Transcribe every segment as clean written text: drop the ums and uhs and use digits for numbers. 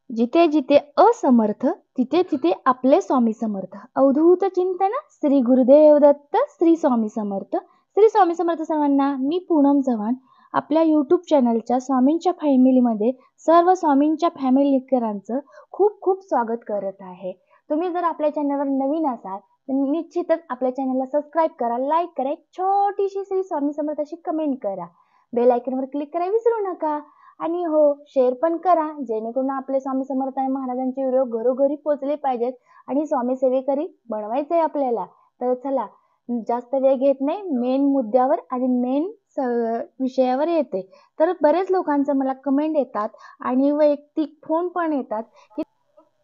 जिथे जिथे असमर्थ तिथे तिथे आपले स्वामी समर्थ. अवधूत चिंतन श्री गुरुदेव दत्त. श्री स्वामी समर्थ. श्री स्वामी समर्थ सर्वांना. मी पूनम चव्हाण आपल्या यूट्यूब चॅनलच्या स्वामींच्या फॅमिलीमध्ये सर्व स्वामींच्या फॅमिलीकरांचं खूप खूप स्वागत करत आहे. तुम्ही जर आपल्या चॅनलवर नवीन असाल तर निश्चितच आपल्या चॅनलला सबस्क्राईब करा, लाईक करा, एक छोटीशी श्री स्वामी समर्थ अशी कमेंट करा, बेल आयकॉनवर क्लिक करायला विसरू नका. आणि हो, शेअर पण करा, जेणेकरून आपले स्वामी समर्थ महाराजांचे व्हिडिओ घरोघरी पोहोचले पाहिजेत आणि स्वामी सेवेकरी बनवायचंय आपल्याला. तर चला, जास्त वेळ घेत नाही, मेन मुद्द्यावर आणि मेन विषयावर येते. तर बरेच लोकांचं मला कमेंट येतात आणि वैयक्तिक फोन पण येतात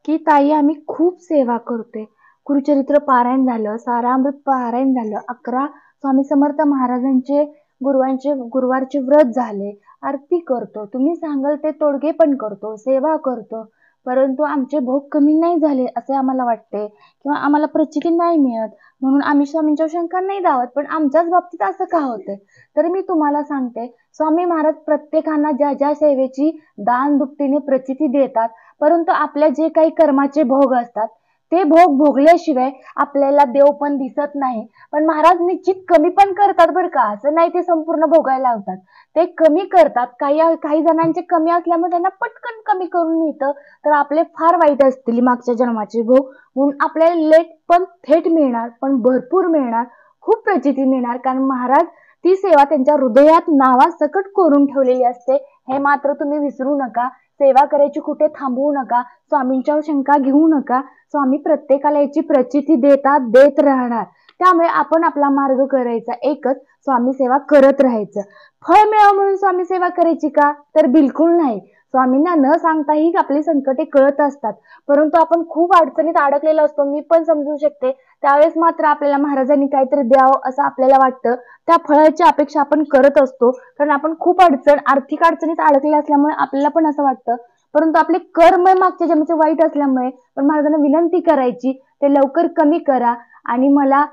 की ताई आम्ही खूप सेवा करतोय. गुरुचरित्र पारायण झालं, सारामृत पारायण झालं, 11 स्वामी समर्थ महाराजांचे गुरुवारचे व्रत झाले, आरती करतो, तुम्ही सांगाल ते तोडगे पण करतो, सेवा करतो, परंतु आमचे भोग कमी नाही झाले असे आम्हाला वाटते किंवा आम्हाला प्रचिती नाही मिळत, म्हणून आम्ही स्वामींच्या शंका नाही दावत. पण आमच्याच बाबतीत असं का होतंय? तर मी तुम्हाला सांगते, स्वामी महाराज प्रत्येकांना ज्या ज्या सेवेची दान दुपटीने प्रचिती देतात, परंतु आपल्या जे काही कर्माचे भोग असतात ते भोग भोगल्याशिवाय आपल्याला देव पण दिसत नाही. पण महाराज निश्चित कमी पण करतात बरं का, असं नाही ते संपूर्ण भोगायला लावतात, ते कमी करतात. काही जणांचे कमी असल्यामुळे त्यांना पटकन कमी करून मिळतं, तर आपले फार वाईट असतील मागच्या जन्माचे भोग, म्हणून आपल्याला लेट पण थेट मिळणार, पण भरपूर मिळणार, खूप प्रचिती मिळणार. कारण महाराज ती सेवा त्यांच्या हृदयात नावासकट करून ठेवलेली असते, हे मात्र तुम्ही विसरू नका. सेवा करायची कुठे थांबवू नका, स्वामींच्यावर शंका घेऊ नका. स्वामी प्रत्येकाला याची प्रचिती देतात, देत राहणार. त्यामुळे आपण आपला मार्ग करायचा एकच, स्वामी सेवा करत राहायचं. फळ मिळावं म्हणून स्वामी सेवा करायची का? तर बिलकुल नाही. स्वामींना न सांगताही आपली संकटे कळत असतात, परंतु आपण खूप अडचणीत अडकलेलो असतो, मी पण समजू शकते. त्यावेळेस मात्र आपल्याला महाराजांनी काहीतरी द्यावं असं आपल्याला वाटतं, त्या फळाची अपेक्षा आपण करत असतो, कारण आपण खूप आर्थिक अडचणीत अडकले असल्यामुळे आपल्याला पण असं वाटतं. परंतु आपले कर्म मागच्या जन्माचे वाईट असल्यामुळे पण महाराजांना विनंती करायची, ते लवकर कमी करा आणि मला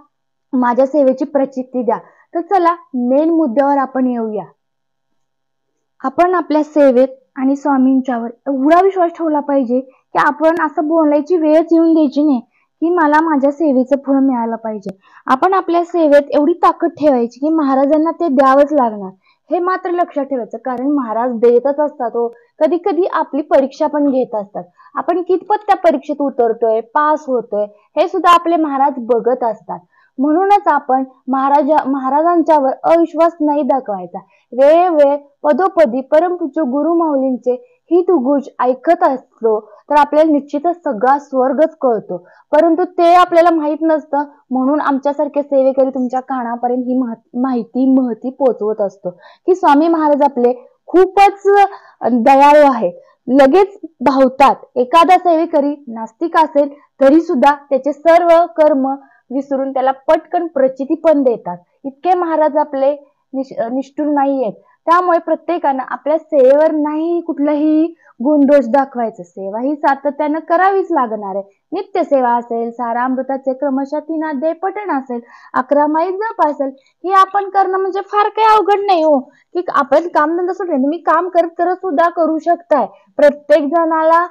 माझ्या सेवेची प्रचिती द्या. तर चला, मेन मुद्द्यावर आपण येऊया. आपण आपल्या सेवेत आणि स्वामींच्यावर एवढा विश्वास ठेवला पाहिजे की आपण असं बोलायची वेळच येऊन द्यायची नाही की मला माझ्या सेवेचं फळ मिळालं पाहिजे. आपण आपल्या सेवेत एवढी ताकद ठेवायची की महाराजांना ते द्यावंच लागणार, हे मात्र लक्षात ठेवायचं. कारण महाराज देतच असतात हो, कधी कधी आपली परीक्षा पण घेत असतात. आपण कितपत त्या परीक्षेत उतरतोय, पास होतोय, हे सुद्धा आपले महाराज बघत असतात. म्हणूनच आपण महाराजांच्यावर अविश्वास नाही दाखवायचा. वेळोवेळ पदोपदी परमपूज्य गुरु माऊलींचे हित उगुज ऐकत असलो तर आपल्याला निश्चितच सगळा स्वर्गच कळतो, परंतु ते आपल्याला माहित नसतं. म्हणून आमच्यासारखे सेवेकरी तुमच्या कानापर्यंत ही महती पोहोचवत असतो की स्वामी महाराज आपले खूपच दयाळू आहे, लगेच भावतात. एखादा सेवेकरी नास्तिक असेल तरी सुद्धा त्याचे सर्व कर्म विसरून त्याला पटकन प्रचिती पण देतात. इतके महाराज आपले निष्ठुर नाहीयेत. त्यामुळे प्रत्येकानं आपल्या सेवेवर नाही कुठलाही गुणदोष दाखवायचं, सेवा ही सातत्यानं करावीच लागणार आहे. नित्य सेवा असेल, सारामृताचे क्रमशः 3 अध्याय पठण असेल, 11 माळी जप असेल, हे आपण करणं म्हणजे फार काही अवघड नाही हो. की आपण कामधंदा सोडले, तुम्ही काम करत सुद्धा करू शकताय. प्रत्येक जणाला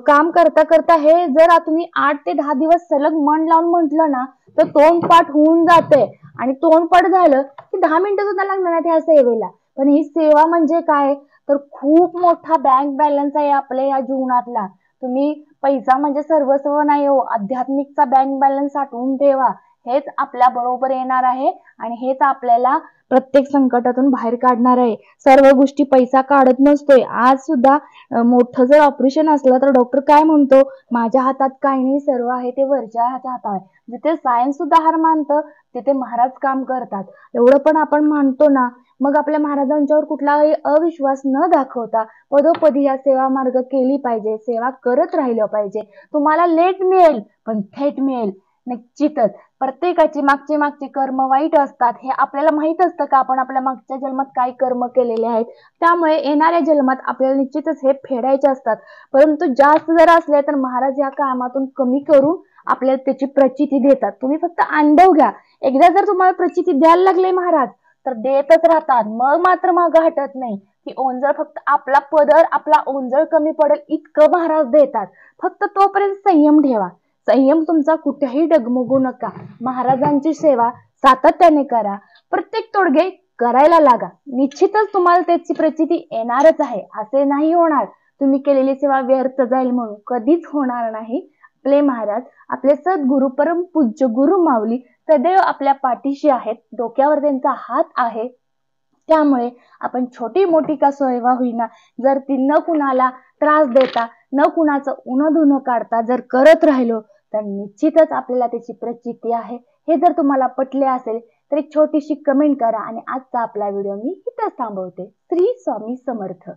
काम करता करता हे जर तुम्ही 8 ते 10 दिवस सलग मन लावून म्हटलं ना तर तोंडपाठ होऊन जाते. आणि तोंडपाठ झालं की 10 मिनिटं सुद्धा लागणार नाही त्या सेवेला. पण ही सेवा म्हणजे काय, तर खूप मोठा बँक बॅलन्स आहे आपल्या या जीवनातला. तुम्ही पैसा म्हणजे सर्वस्व नाही हो, आध्यात्मिकचा बँक बॅलन्स साठवून ठेवा, हेच आपल्या बरोबर येणार आहे आणि हेच आपल्याला प्रत्येक संकटातून बाहेर काढणार आहे. सर्व गोष्टी पैसा काढत नसतोय. आज सुद्धा मोठं जर ऑपरेशन असलं तर डॉक्टर काय म्हणतो, माझ्या हातात काही नाही, सर्व आहे ते वरच्या हातात आहे. जिथे सायन्स सुद्धा हार मानतं तिथे महाराज काम करतात. एवढं पण आपण मानतो ना, मग आपल्या महाराजांच्यावर कुठलाही अविश्वास न दाखवता पदोपदी या सेवा मार्ग केली पाहिजे, सेवा करत राहिलं पाहिजे. तुम्हाला लेट मिळेल पण थेट मिळेल निश्चितच. प्रत्येकाची मागची कर्म वाईट असतात, हे आपल्याला माहित असतं का आपण आपल्या मागच्या जन्मात काय कर्म केलेले आहेत. त्यामुळे येणाऱ्या जन्मात आपल्याला निश्चितच हे फेडायचे असतात. परंतु जास्त जर असले तर महाराज या कामातून कमी करून आपल्याला त्याची प्रचिती देतात. तुम्ही फक्त अनुभव घ्या. एकदा जर तुम्हाला प्रचिती द्यायला लागले महाराज तर देतच राहतात, मग मात्र मागं हटत नाही. की ओंजळ फक्त आपला पदर, आपला ओंजळ कमी पडेल इतकं महाराज देतात. फक्त तोपर्यंत संयम ठेवा. संयम तुमचा कुठेही डगमगू नका. महाराजांची सेवा सातत्याने करा. प्रत्येक तोडगे करायला लागा. निश्चितच तुम्हाला त्याची प्रचिती येणारच आहे. असे नाही होणार तुम्ही केलेली सेवा व्यर्थ जाईल म्हणून, कधीच होणार नाही. आपले महाराज, आपले सद्गुरु परम पूज्य गुरु माऊली सदैव आपल्या पाठीशी आहेत. डोक्यावर त्यांचा हात आहे. त्यामुळे आपण छोटी मोठी का सेवा होईना, जर ती न कुणाला त्रास देता, न कुणाचं उणं धुणं काढता जर करत राहिलो, तर निश्चितच आपल्याला त्याची प्रचिती आहे. हे जर तुम्हाला पटले असेल तर एक छोटीशी कमेंट करा आणि आजचा आपला व्हिडिओ मी इथंच थांबवते. श्री स्वामी समर्थ.